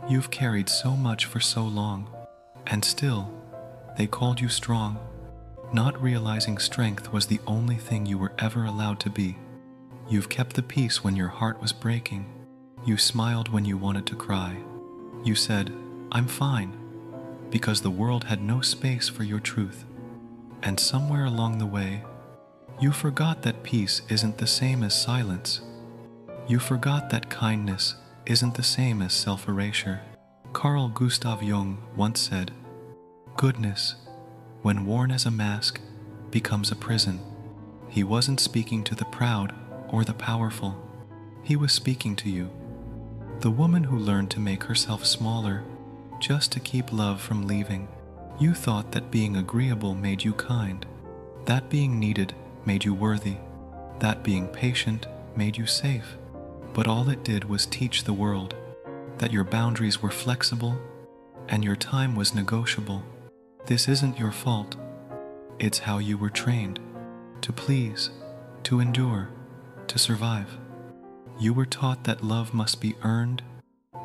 You've carried so much for so long, and still, they called you strong, not realizing strength was the only thing you were ever allowed to be. You've kept the peace when your heart was breaking. You smiled when you wanted to cry. You said, "I'm fine," because the world had no space for your truth. And somewhere along the way, you forgot that peace isn't the same as silence. You forgot that kindness isn't the same as self-erasure. Carl Jung once said, "Goodness, when worn as a mask, becomes a prison." He wasn't speaking to the proud or the powerful. He was speaking to you, the woman who learned to make herself smaller just to keep love from leaving. You thought that being agreeable made you kind, that being needed made you worthy, that being patient made you safe. But all it did was teach the world that your boundaries were flexible and your time was negotiable. This isn't your fault. It's how you were trained to please, to endure, to survive. You were taught that love must be earned,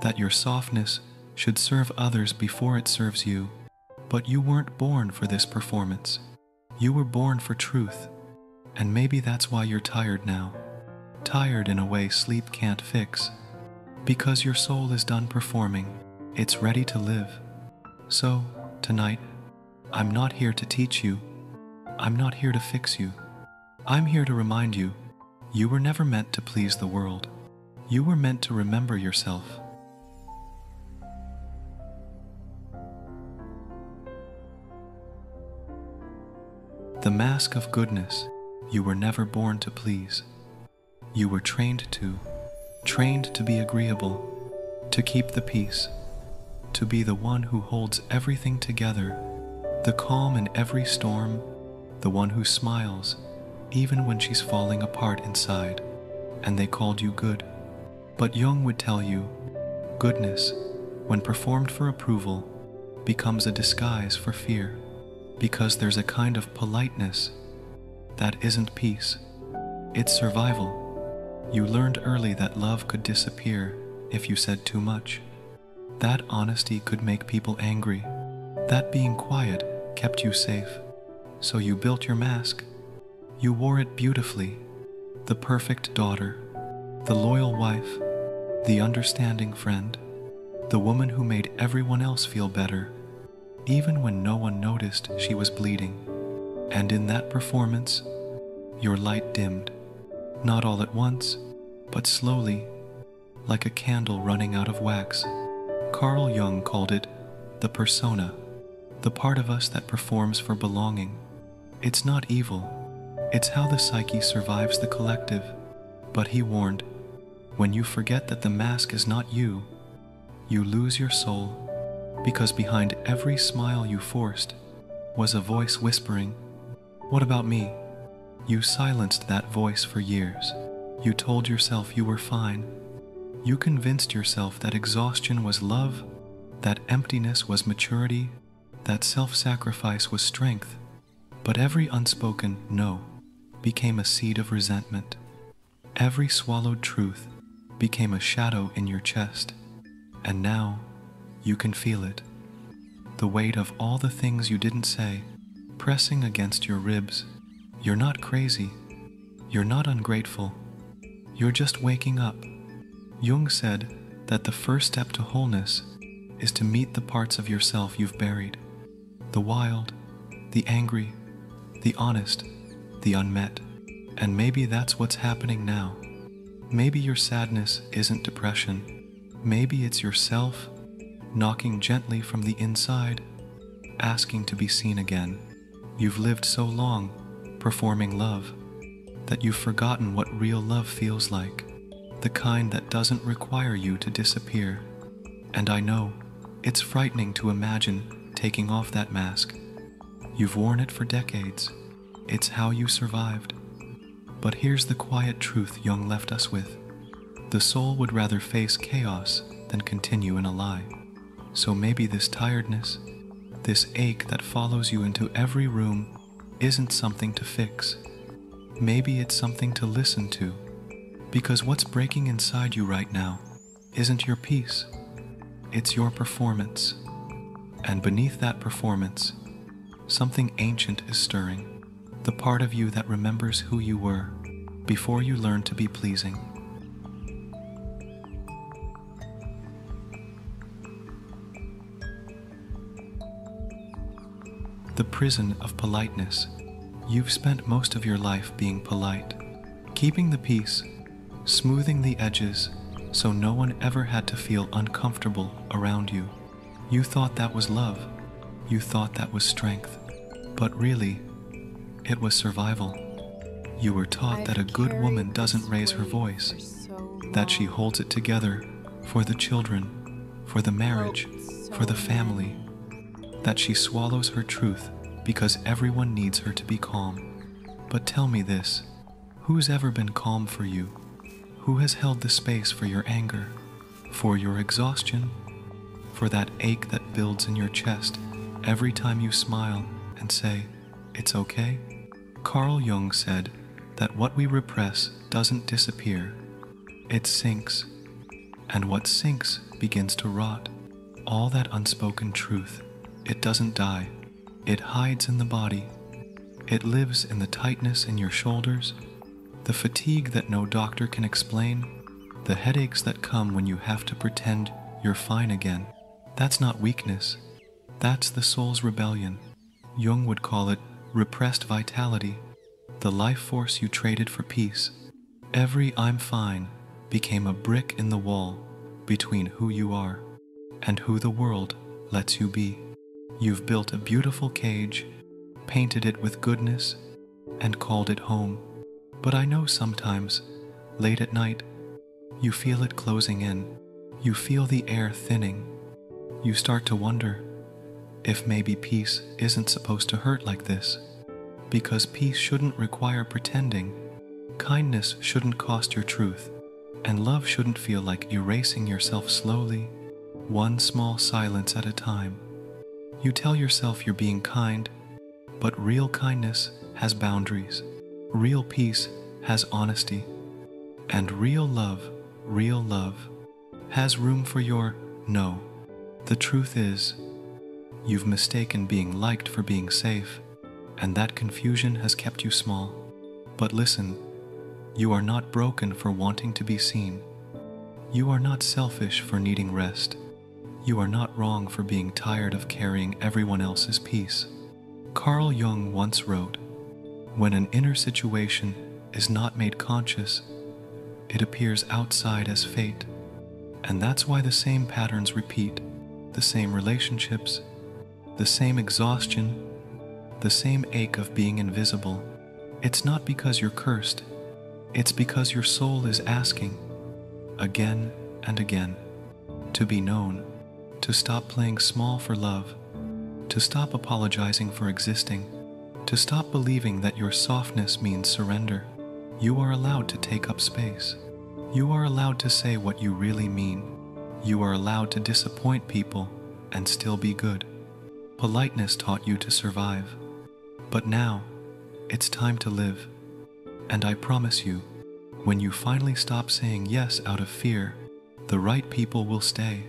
that your softness should serve others before it serves you. But you weren't born for this performance. You were born for truth. And maybe that's why you're tired now. Tired in a way sleep can't fix. Because your soul is done performing, it's ready to live. So, tonight, I'm not here to teach you. I'm not here to fix you. I'm here to remind you, you were never meant to please the world. You were meant to remember yourself. The mask of goodness, you were never born to please. You were trained to be agreeable, to keep the peace, to be the one who holds everything together, the calm in every storm, the one who smiles even when she's falling apart inside. And they called you good. But Jung would tell you, goodness, when performed for approval, becomes a disguise for fear, because there's a kind of politeness that isn't peace, it's survival. You learned early that love could disappear if you said too much. That honesty could make people angry. That being quiet kept you safe. So you built your mask. You wore it beautifully. The perfect daughter, the loyal wife, the understanding friend, the woman who made everyone else feel better, even when no one noticed she was bleeding. And in that performance, your light dimmed. Not all at once, but slowly, like a candle running out of wax. Carl Jung called it the persona, the part of us that performs for belonging. It's not evil, it's how the psyche survives the collective. But he warned, when you forget that the mask is not you, you lose your soul, because behind every smile you forced was a voice whispering, "What about me?" You silenced that voice for years. You told yourself you were fine. You convinced yourself that exhaustion was love, that emptiness was maturity, that self-sacrifice was strength. But every unspoken no became a seed of resentment. Every swallowed truth became a shadow in your chest. And now, you can feel it. The weight of all the things you didn't say, pressing against your ribs. You're not crazy. You're not ungrateful. You're just waking up. Jung said that the first step to wholeness is to meet the parts of yourself you've buried. The wild, the angry, the honest, the unmet. And maybe that's what's happening now. Maybe your sadness isn't depression. Maybe it's yourself knocking gently from the inside, asking to be seen again. You've lived so long performing love that you've forgotten what real love feels like, the kind that doesn't require you to disappear. And I know it's frightening to imagine taking off that mask. You've worn it for decades. It's how you survived. But here's the quiet truth Jung left us with. The soul would rather face chaos than continue in a lie. So maybe this tiredness, this ache that follows you into every room, isn't something to fix. Maybe it's something to listen to. Because what's breaking inside you right now isn't your peace. It's your performance. And beneath that performance, something ancient is stirring, the part of you that remembers who you were before you learned to be pleasing. The prison of politeness. You've spent most of your life being polite, keeping the peace, smoothing the edges so no one ever had to feel uncomfortable around you. You thought that was love. You thought that was strength. But really, it was survival. You were taught that a good woman doesn't raise her voice, that she holds it together for the children, for the marriage, for the family, that she swallows her truth because everyone needs her to be calm. But tell me this, who's ever been calm for you? Who has held the space for your anger, for your exhaustion, for that ache that builds in your chest every time you smile and say, "It's okay"? Carl Jung said that what we repress doesn't disappear, it sinks. And what sinks begins to rot. All that unspoken truth, it doesn't die. It hides in the body. It lives in the tightness in your shoulders, the fatigue that no doctor can explain, the headaches that come when you have to pretend you're fine again. That's not weakness. That's the soul's rebellion. Jung would call it repressed vitality, the life force you traded for peace. Every "I'm fine" became a brick in the wall between who you are and who the world lets you be. You've built a beautiful cage, painted it with goodness, and called it home. But I know sometimes, late at night, you feel it closing in. You feel the air thinning. You start to wonder if maybe peace isn't supposed to hurt like this. Because peace shouldn't require pretending. Kindness shouldn't cost your truth. And love shouldn't feel like erasing yourself slowly, one small silence at a time. You tell yourself you're being kind, but real kindness has boundaries. Real peace has honesty. And real love, has room for your no. The truth is, you've mistaken being liked for being safe, and that confusion has kept you small. But listen, you are not broken for wanting to be seen. You are not selfish for needing rest. You are not wrong for being tired of carrying everyone else's peace. Carl Jung once wrote, "When an inner situation is not made conscious, it appears outside as fate." And that's why the same patterns repeat, the same relationships, the same exhaustion, the same ache of being invisible. It's not because you're cursed. It's because your soul is asking, again and again, to be known, to stop playing small for love, to stop apologizing for existing, to stop believing that your softness means surrender. You are allowed to take up space. You are allowed to say what you really mean. You are allowed to disappoint people and still be good. Politeness taught you to survive. But now, it's time to live. And I promise you, when you finally stop saying yes out of fear, the right people will stay.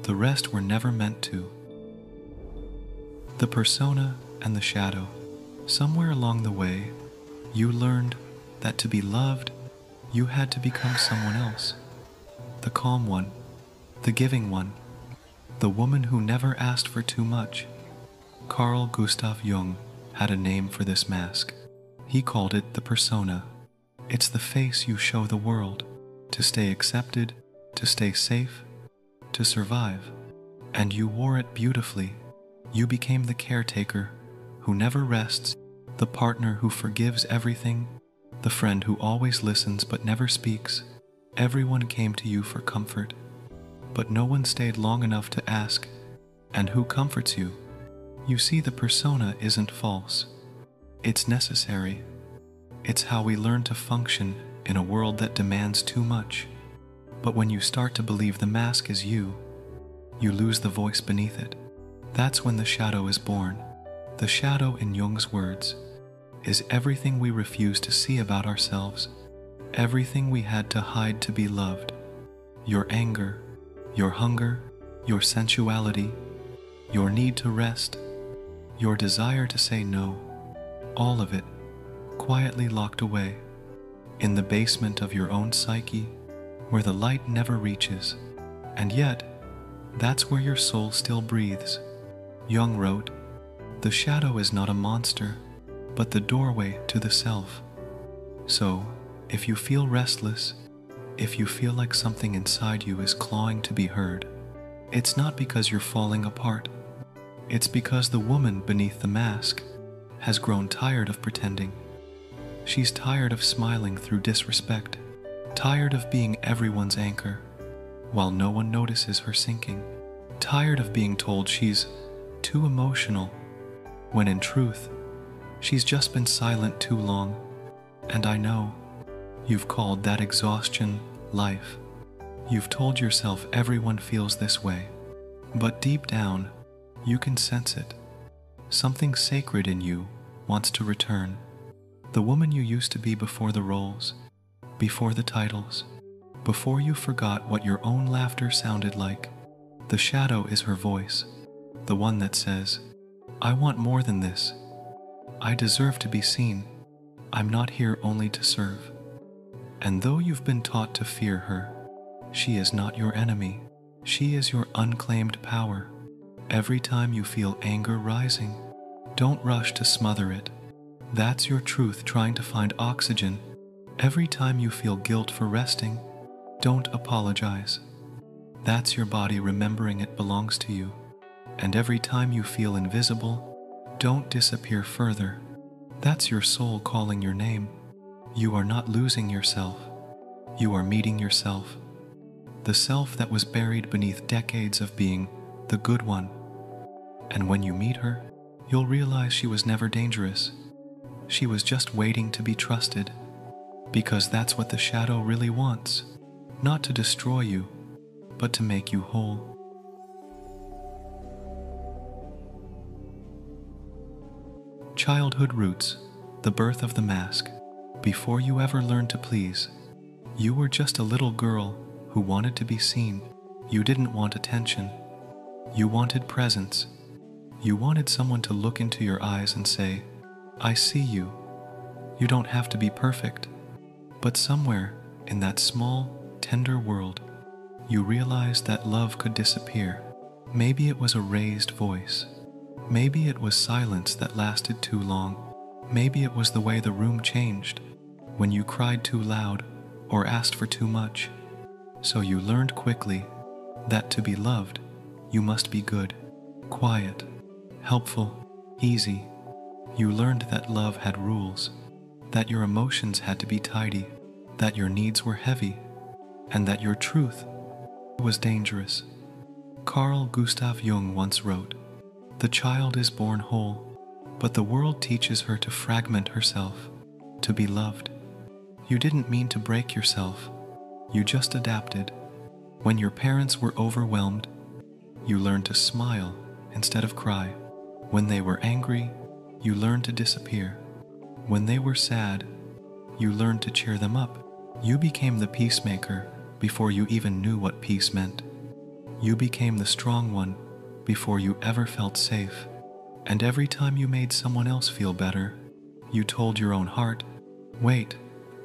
The rest were never meant to. The persona and the shadow. Somewhere along the way, you learned that to be loved, you had to become someone else. The calm one, the giving one, the woman who never asked for too much. Carl Gustav Jung had a name for this mask. He called it the persona. It's the face you show the world, to stay accepted, to stay safe, to survive. And you wore it beautifully. You became the caretaker who never rests, the partner who forgives everything, the friend who always listens but never speaks. Everyone came to you for comfort, but no one stayed long enough to ask, "And who comforts you?" You see, the persona isn't false. It's necessary. It's how we learn to function in a world that demands too much. But when you start to believe the mask is you, you lose the voice beneath it. That's when the shadow is born. The shadow, in Jung's words, is everything we refuse to see about ourselves, everything we had to hide to be loved. Your anger, your hunger, your sensuality, your need to rest, your desire to say no, all of it quietly locked away in the basement of your own psyche where the light never reaches. And yet, that's where your soul still breathes. Jung wrote, "The shadow is not a monster, but the doorway to the self." So, if you feel restless, if you feel like something inside you is clawing to be heard, it's not because you're falling apart. It's because the woman beneath the mask has grown tired of pretending. She's tired of smiling through disrespect, tired of being everyone's anchor while no one notices her sinking, tired of being told she's too emotional when in truth, she's just been silent too long. And I know you've called that exhaustion life. You've told yourself everyone feels this way, but deep down, you can sense it. Something sacred in you wants to return. The woman you used to be before the roles, before the titles, before you forgot what your own laughter sounded like. The shadow is her voice, the one that says, "I want more than this. I deserve to be seen. I'm not here only to serve." And though you've been taught to fear her, she is not your enemy. She is your unclaimed power. Every time you feel anger rising, don't rush to smother it. That's your truth trying to find oxygen. Every time you feel guilt for resting, don't apologize. That's your body remembering it belongs to you. And every time you feel invisible, don't disappear further. That's your soul calling your name. You are not losing yourself. You are meeting yourself. The self that was buried beneath decades of being the good one. And when you meet her, you'll realize she was never dangerous. She was just waiting to be trusted. Because that's what the shadow really wants. Not to destroy you, but to make you whole. Childhood roots, the birth of the mask. Before you ever learned to please, you were just a little girl who wanted to be seen. You didn't want attention. You wanted presence. You wanted someone to look into your eyes and say, "I see you." You don't have to be perfect. But somewhere in that small, tender world, you realized that love could disappear. Maybe it was a raised voice. Maybe it was silence that lasted too long. Maybe it was the way the room changed when you cried too loud or asked for too much. So you learned quickly that to be loved, you must be good, quiet, helpful, easy. You learned that love had rules, that your emotions had to be tidy, that your needs were heavy, and that your truth was dangerous. Carl Gustav Jung once wrote, "The child is born whole, but the world teaches her to fragment herself, to be loved." You didn't mean to break yourself, you just adapted. When your parents were overwhelmed, you learned to smile instead of cry. When they were angry, you learned to disappear. When they were sad, you learned to cheer them up. You became the peacemaker before you even knew what peace meant. You became the strong one before you ever felt safe. And every time you made someone else feel better, you told your own heart, "Wait,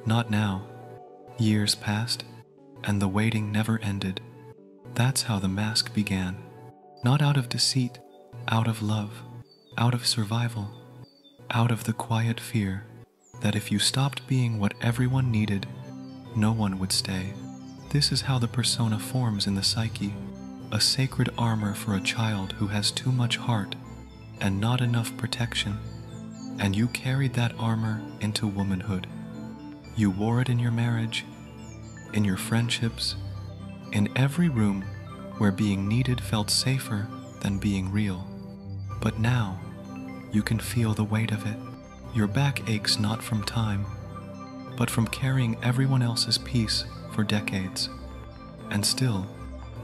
not now." Years passed, and the waiting never ended. That's how the mask began. Not out of deceit, out of love, out of survival, out of the quiet fear that if you stopped being what everyone needed, no one would stay. This is how the persona forms in the psyche, a sacred armor for a child who has too much heart and not enough protection. And you carried that armor into womanhood. You wore it in your marriage, in your friendships, in every room where being needed felt safer than being real. But now, you can feel the weight of it. Your back aches not from time, but from carrying everyone else's peace for decades. And still,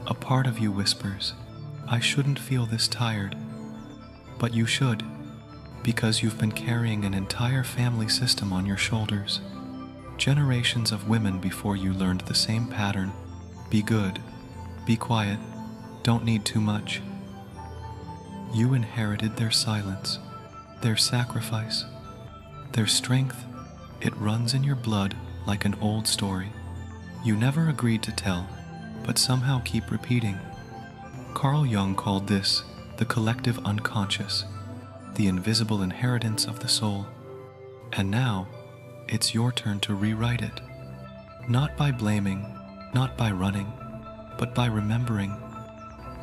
a part of you whispers, "I shouldn't feel this tired." But you should, because you've been carrying an entire family system on your shoulders. Generations of women before you learned the same pattern. Be good, be quiet, don't need too much. You inherited their silence, their sacrifice, their strength. It runs in your blood like an old story. You never agreed to tell, but somehow keep repeating. Carl Jung called this the collective unconscious, the invisible inheritance of the soul. And now, it's your turn to rewrite it. Not by blaming, not by running, but by remembering.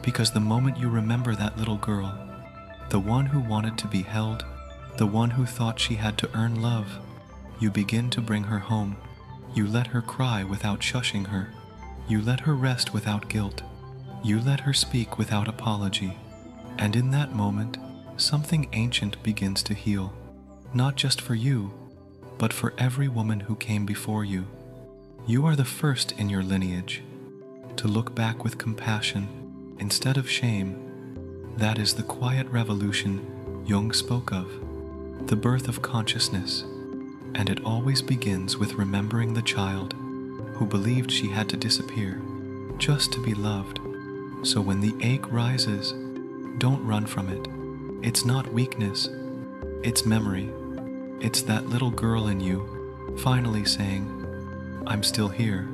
Because the moment you remember that little girl, the one who wanted to be held, the one who thought she had to earn love, you begin to bring her home. You let her cry without shushing her. You let her rest without guilt. You let her speak without apology. And in that moment, something ancient begins to heal. Not just for you, but for every woman who came before you. You are the first in your lineage to look back with compassion instead of shame. That is the quiet revolution Jung spoke of, the birth of consciousness, and it always begins with remembering the child who believed she had to disappear just to be loved. So when the ache rises, don't run from it. It's not weakness, it's memory. It's that little girl in you finally saying, I'm still here,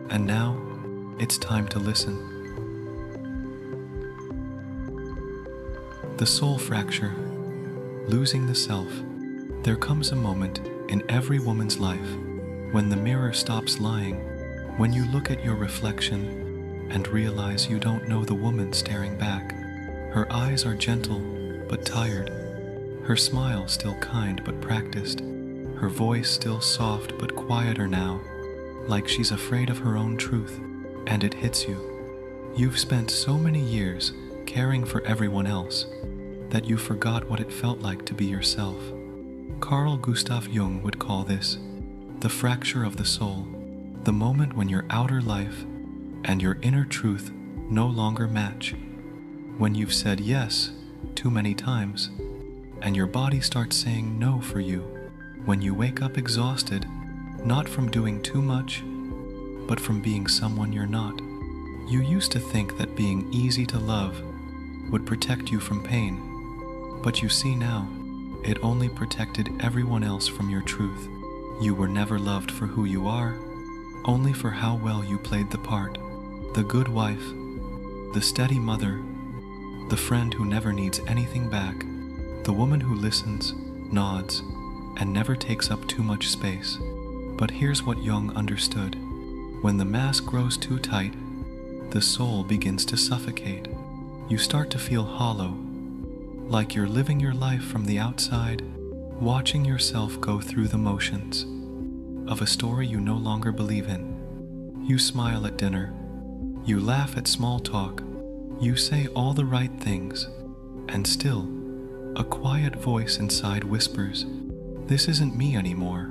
and now it's time to listen. The soul fracture, losing the self. There comes a moment in every woman's life when the mirror stops lying, when you look at your reflection and realize you don't know the woman staring back. Her eyes are gentle but tired, her smile still kind but practiced, her voice still soft but quieter now, like she's afraid of her own truth, and it hits you. You've spent so many years caring for everyone else that you forgot what it felt like to be yourself. Carl Gustav Jung would call this the fracture of the soul, the moment when your outer life and your inner truth no longer match. When you've said yes too many times, and your body starts saying no for you. When you wake up exhausted, not from doing too much, but from being someone you're not. You used to think that being easy to love would protect you from pain, but you see now, it only protected everyone else from your truth. You were never loved for who you are, only for how well you played the part. The good wife, the steady mother, the friend who never needs anything back, the woman who listens, nods, and never takes up too much space. But here's what Jung understood. When the mask grows too tight, the soul begins to suffocate. You start to feel hollow, like you're living your life from the outside, watching yourself go through the motions of a story you no longer believe in. You smile at dinner, you laugh at small talk, you say all the right things, and still, a quiet voice inside whispers, "This isn't me anymore."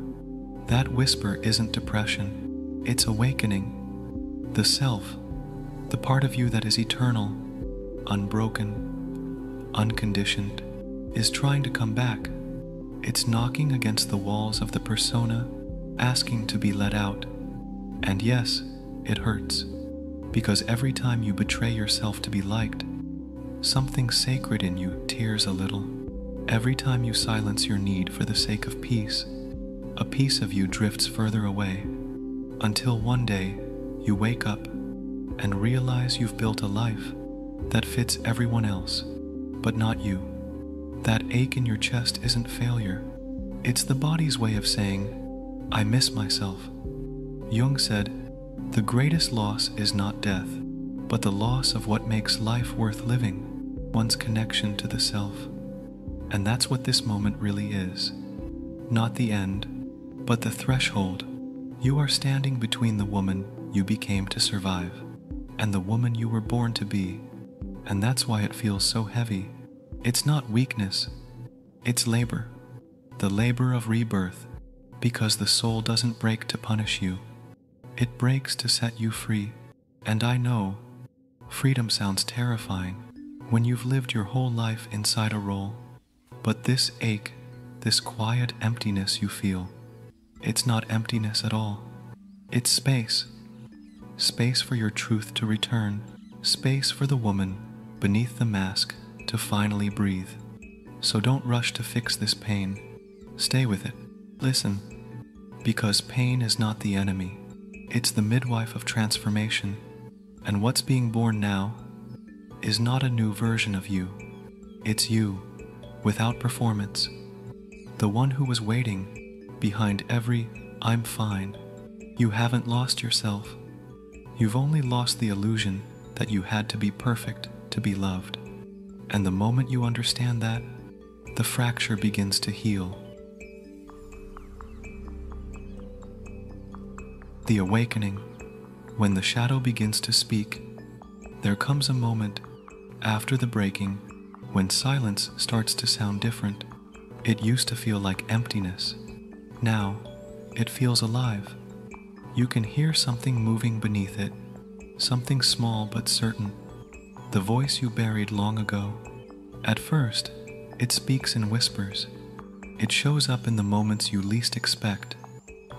That whisper isn't depression, it's awakening. The self, the part of you that is eternal, unbroken, unconditioned, is trying to come back. It's knocking against the walls of the persona, asking to be let out. And yes, it hurts, because every time you betray yourself to be liked, something sacred in you tears a little. Every time you silence your need for the sake of peace, a piece of you drifts further away, until one day you wake up and realize you've built a life that fits everyone else, but not you. That ache in your chest isn't failure. It's the body's way of saying, I miss myself. Jung said, the greatest loss is not death, but the loss of what makes life worth living, one's connection to the self. And that's what this moment really is. Not the end, but the threshold. You are standing between the woman you became to survive and the woman you were born to be. And that's why it feels so heavy. It's not weakness, it's labor. The labor of rebirth, because the soul doesn't break to punish you. It breaks to set you free. And I know, freedom sounds terrifying when you've lived your whole life inside a role. But this ache, this quiet emptiness you feel, it's not emptiness at all. It's space. Space for your truth to return, space for the woman beneath the mask to finally breathe. So don't rush to fix this pain. Stay with it. Listen. Because pain is not the enemy. It's the midwife of transformation. And what's being born now is not a new version of you. It's you, without performance. The one who was waiting behind every "I'm fine." You haven't lost yourself. You've only lost the illusion that you had to be perfect to be loved. And the moment you understand that, the fracture begins to heal. The awakening. When the shadow begins to speak, there comes a moment after the breaking when silence starts to sound different. It used to feel like emptiness. Now, it feels alive. You can hear something moving beneath it, something small but certain, the voice you buried long ago. At first, it speaks in whispers. It shows up in the moments you least expect.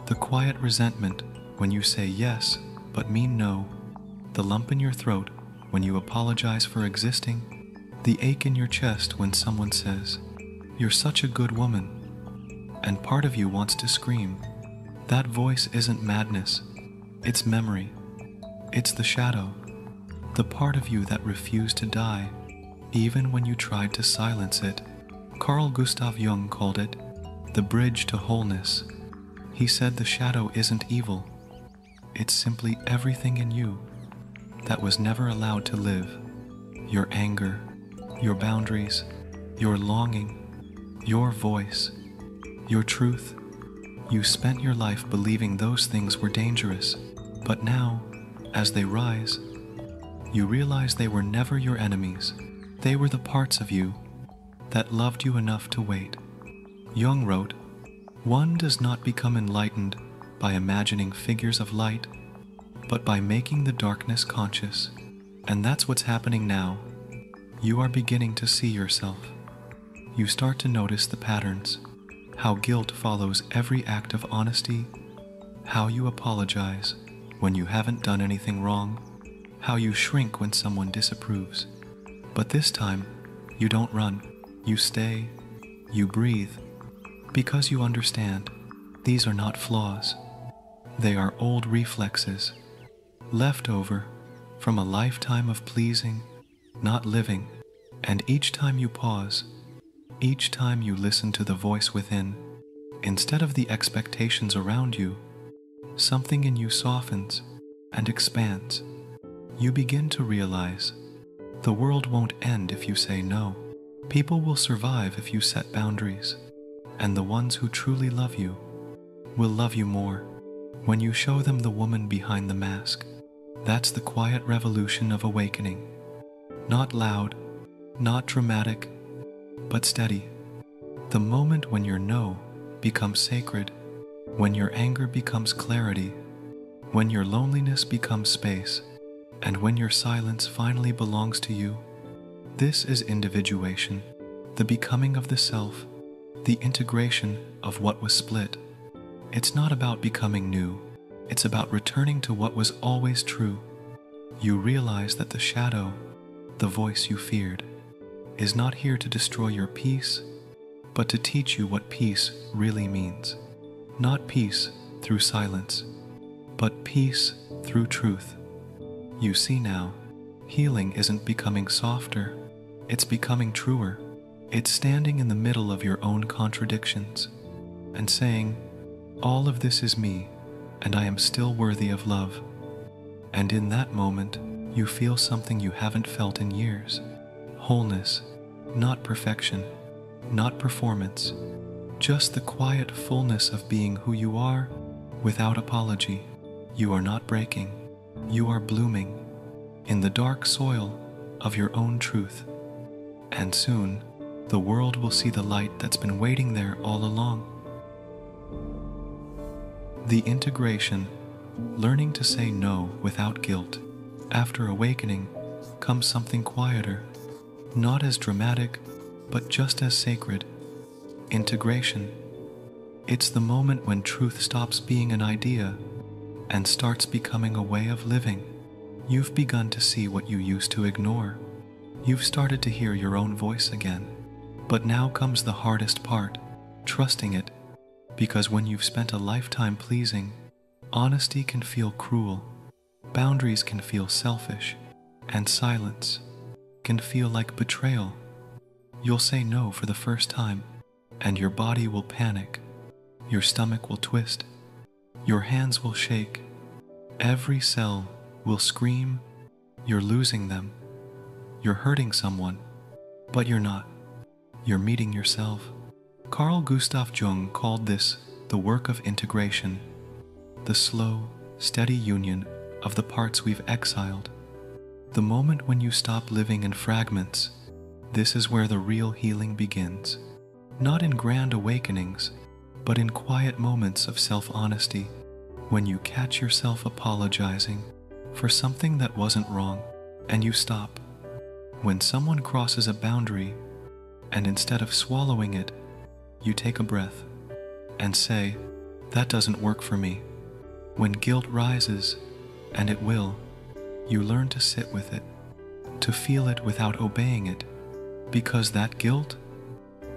The quiet resentment when you say yes but mean no, the lump in your throat when you apologize for existing, the ache in your chest when someone says, "You're such a good woman," and part of you wants to scream. That voice isn't madness, it's memory. It's the shadow, the part of you that refused to die, even when you tried to silence it. Carl Jung called it the bridge to wholeness. He said the shadow isn't evil. It's simply everything in you that was never allowed to live. Your anger, your boundaries, your longing, your voice, your truth. You spent your life believing those things were dangerous, but now, as they rise, you realize they were never your enemies. They were the parts of you that loved you enough to wait. Jung wrote, "One does not become enlightened by imagining figures of light, but by making the darkness conscious." And that's what's happening now. You are beginning to see yourself. You start to notice the patterns, how guilt follows every act of honesty, how you apologize when you haven't done anything wrong, how you shrink when someone disapproves. But this time, you don't run, you stay, you breathe, because you understand these are not flaws. They are old reflexes, left over from a lifetime of pleasing, not living. And each time you pause, each time you listen to the voice within, instead of the expectations around you, something in you softens and expands. You begin to realize the world won't end if you say no. People will survive if you set boundaries, and the ones who truly love you will love you more when you show them the woman behind the mask. That's the quiet revolution of awakening. Not loud, not dramatic, but steady. The moment when your no becomes sacred, when your anger becomes clarity, when your loneliness becomes space, and when your silence finally belongs to you. This is individuation, the becoming of the self, the integration of what was split. It's not about becoming new, it's about returning to what was always true. You realize that the shadow, the voice you feared, is not here to destroy your peace, but to teach you what peace really means. Not peace through silence, but peace through truth. You see now, healing isn't becoming softer, it's becoming truer. It's standing in the middle of your own contradictions and saying, all of this is me, and I am still worthy of love. And in that moment, you feel something you haven't felt in years. Wholeness, not perfection, not performance, just the quiet fullness of being who you are without apology. You are not breaking, you are blooming in the dark soil of your own truth. And soon, the world will see the light that's been waiting there all along. The integration, learning to say no without guilt. After awakening comes something quieter, not as dramatic, but just as sacred. Integration. It's the moment when truth stops being an idea and starts becoming a way of living. You've begun to see what you used to ignore. You've started to hear your own voice again. But now comes the hardest part, trusting it, because when you've spent a lifetime pleasing, honesty can feel cruel, boundaries can feel selfish, and silence can feel like betrayal. You'll say no for the first time, and your body will panic, your stomach will twist, your hands will shake, every cell will scream, you're losing them, you're hurting someone, but you're not. You're meeting yourself. Carl Gustav Jung called this the work of integration, the slow, steady union of the parts we've exiled. The moment when you stop living in fragments, this is where the real healing begins. Not in grand awakenings, but in quiet moments of self-honesty, when you catch yourself apologizing for something that wasn't wrong, and you stop. When someone crosses a boundary, and instead of swallowing it, you take a breath and say, "That doesn't work for me." When guilt rises, and it will, you learn to sit with it, to feel it without obeying it, because that guilt,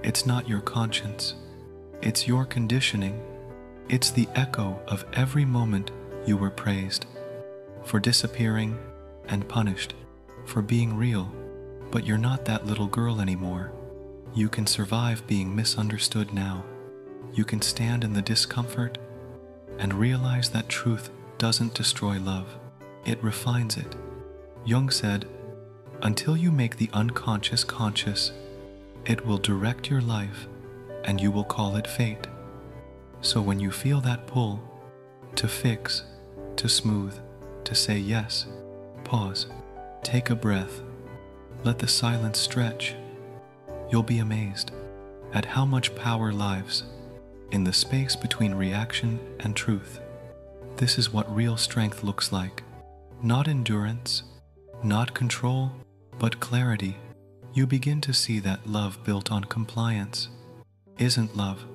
it's not your conscience, it's your conditioning, it's the echo of every moment you were praised, for disappearing and punished, for being real, but you're not that little girl anymore. You can survive being misunderstood now. You can stand in the discomfort and realize that truth doesn't destroy love, it refines it. Jung said, "Until you make the unconscious conscious, it will direct your life and you will call it fate." So when you feel that pull, to fix, to smooth, to say yes, pause, take a breath, let the silence stretch. You'll be amazed at how much power lies in the space between reaction and truth. This is what real strength looks like. Not endurance, not control, but clarity. You begin to see that love built on compliance isn't love,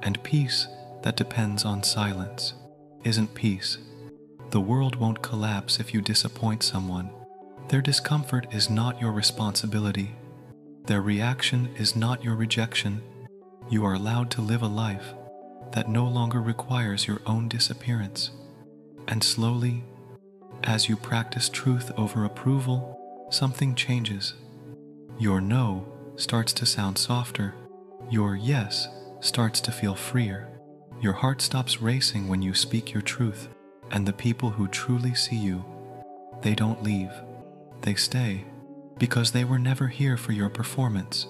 and peace that depends on silence isn't peace. The world won't collapse if you disappoint someone. Their discomfort is not your responsibility. Their reaction is not your rejection. You are allowed to live a life that no longer requires your own disappearance. And slowly, as you practice truth over approval, something changes. Your no starts to sound softer. Your yes starts to feel freer. Your heart stops racing when you speak your truth. And the people who truly see you, they don't leave. They stay. Because they were never here for your performance.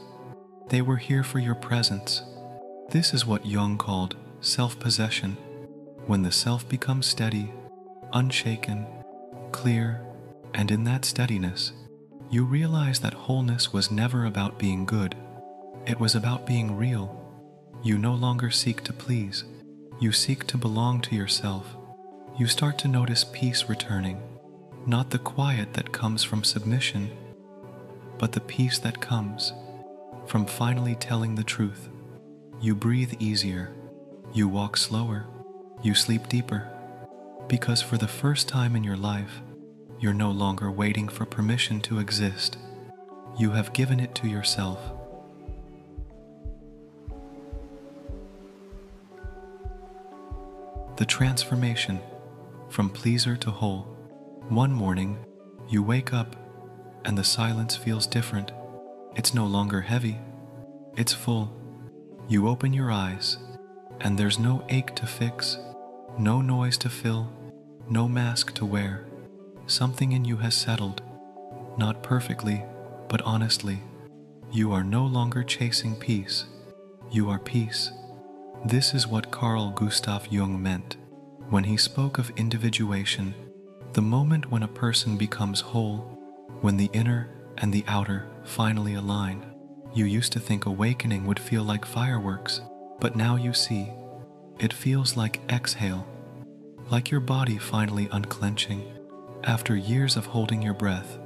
They were here for your presence. This is what Jung called self-possession, when the self becomes steady, unshaken, clear, and in that steadiness, you realize that wholeness was never about being good. It was about being real. You no longer seek to please. You seek to belong to yourself. You start to notice peace returning, not the quiet that comes from submission, but the peace that comes from finally telling the truth. You breathe easier, you walk slower, you sleep deeper, because for the first time in your life, you're no longer waiting for permission to exist. You have given it to yourself. The transformation from pleaser to whole. One morning, you wake up and the silence feels different. It's no longer heavy, it's full. You open your eyes, and there's no ache to fix, no noise to fill, no mask to wear. Something in you has settled, not perfectly, but honestly. You are no longer chasing peace, you are peace. This is what Carl Gustav Jung meant when he spoke of individuation, the moment when a person becomes whole, when the inner and the outer finally align. You used to think awakening would feel like fireworks, but now you see, it feels like exhale, like your body finally unclenching after years of holding your breath,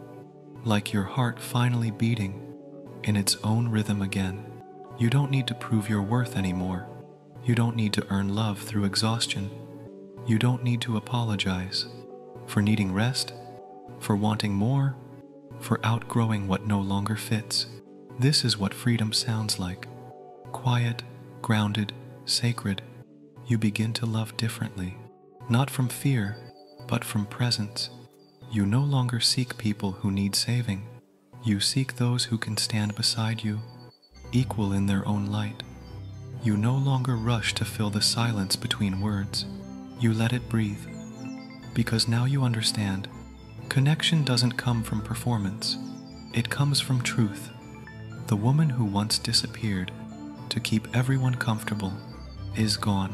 like your heart finally beating in its own rhythm again. You don't need to prove your worth anymore. You don't need to earn love through exhaustion. You don't need to apologize for needing rest for wanting more, for outgrowing what no longer fits. This is what freedom sounds like. Quiet, grounded, sacred. You begin to love differently, not from fear, but from presence. You no longer seek people who need saving. You seek those who can stand beside you, equal in their own light. You no longer rush to fill the silence between words. You let it breathe. Because now you understand, connection doesn't come from performance. It comes from truth. The woman who once disappeared to keep everyone comfortable is gone,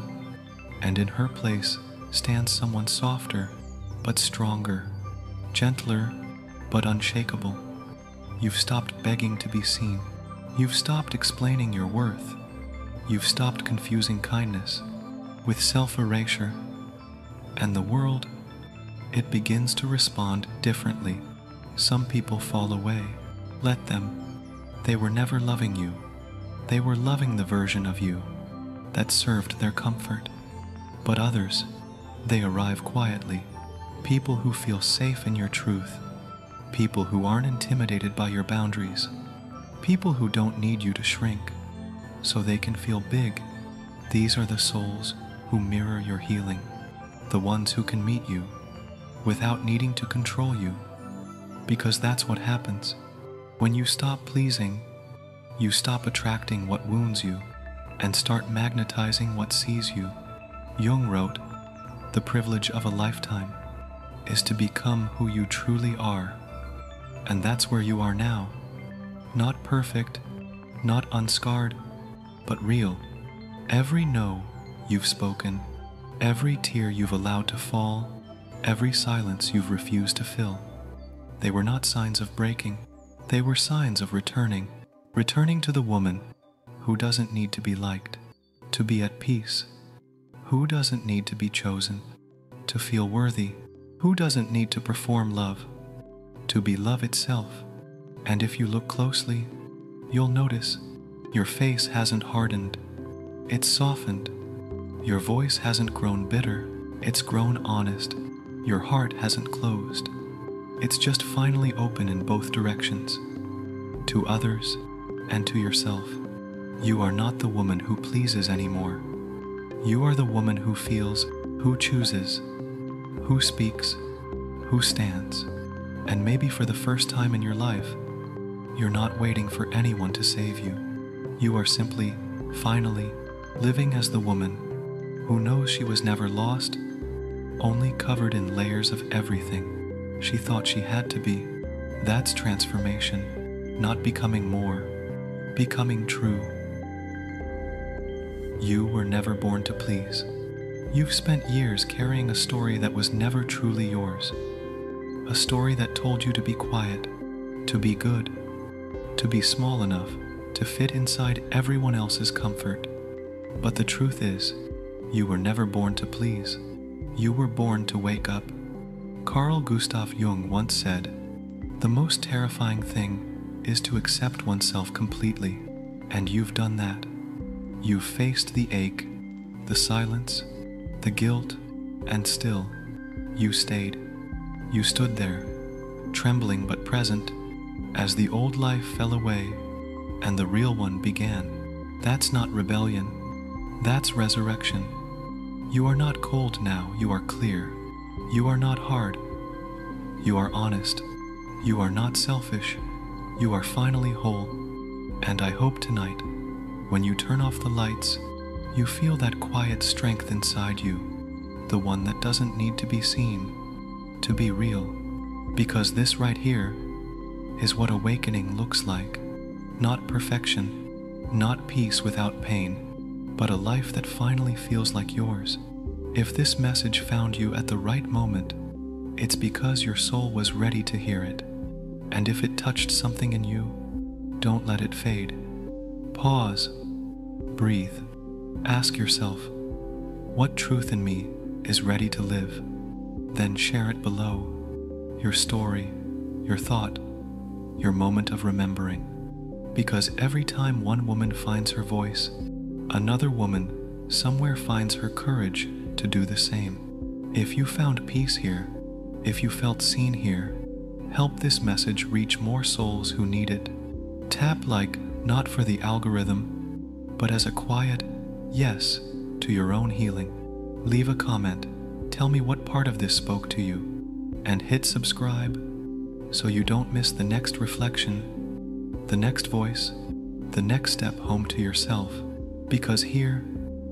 and in her place stands someone softer but stronger, gentler but unshakable. You've stopped begging to be seen. You've stopped explaining your worth. You've stopped confusing kindness with self-erasure. And the world, it begins to respond differently. Some people fall away. Let them. They were never loving you. They were loving the version of you that served their comfort. But others, they arrive quietly. People who feel safe in your truth. People who aren't intimidated by your boundaries. People who don't need you to shrink so they can feel big. These are the souls who mirror your healing. The ones who can meet you without needing to control you. Because that's what happens. When you stop pleasing, you stop attracting what wounds you and start magnetizing what sees you. Jung wrote, "The privilege of a lifetime is to become who you truly are." And that's where you are now. Not perfect, not unscarred, but real. Every no you've spoken, every tear you've allowed to fall, every silence you've refused to fill, they were not signs of breaking. They were signs of returning. Returning to the woman who doesn't need to be liked, to be at peace. Who doesn't need to be chosen, to feel worthy. Who doesn't need to perform love, to be love itself. And if you look closely, you'll notice your face hasn't hardened, it's softened. Your voice hasn't grown bitter, it's grown honest. Your heart hasn't closed. It's just finally open in both directions, to others and to yourself. You are not the woman who pleases anymore. You are the woman who feels, who chooses, who speaks, who stands. And maybe for the first time in your life, you're not waiting for anyone to save you. You are simply, finally, living as the woman who knows she was never lost, only covered in layers of everything she thought she had to be. That's transformation, not becoming more, becoming true. You were never born to please. You've spent years carrying a story that was never truly yours. A story that told you to be quiet, to be good, to be small enough to fit inside everyone else's comfort. But the truth is, you were never born to please. You were born to wake up. Carl Gustav Jung once said, "The most terrifying thing is to accept oneself completely." And you've done that. You've faced the ache, the silence, the guilt, and still, you stayed. You stood there, trembling but present, as the old life fell away and the real one began. That's not rebellion. That's resurrection. You are not cold now, you are clear. You are not hard. You are honest. You are not selfish. You are finally whole. And I hope tonight, when you turn off the lights, you feel that quiet strength inside you, the one that doesn't need to be seen, to be real. Because this right here is what awakening looks like. Not perfection, not peace without pain, but a life that finally feels like yours. If this message found you at the right moment, it's because your soul was ready to hear it. And if it touched something in you, don't let it fade. Pause, breathe, ask yourself, what truth in me is ready to live? Then share it below. Your story, your thought, your moment of remembering. Because every time one woman finds her voice, another woman somewhere finds her courage to do the same. If you found peace here, if you felt seen here, Help this message reach more souls who need it. Tap like not for the algorithm, but as a quiet yes to your own healing. Leave a comment, tell me what part of this spoke to you, and hit subscribe so you don't miss the next reflection, the next voice, the next step home to yourself. Because here,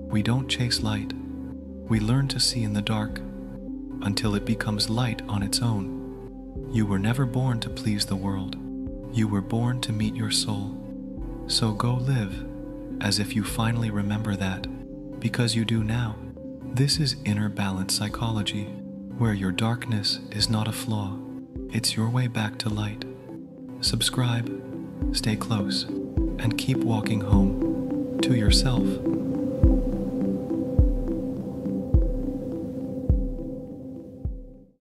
we don't chase light, we learn to see in the dark until it becomes light on its own. You were never born to please the world. You were born to meet your soul. So go live as if you finally remember that, because you do now. This is inner balance psychology, where your darkness is not a flaw. It's your way back to light. Subscribe, stay close, and keep walking home to yourself.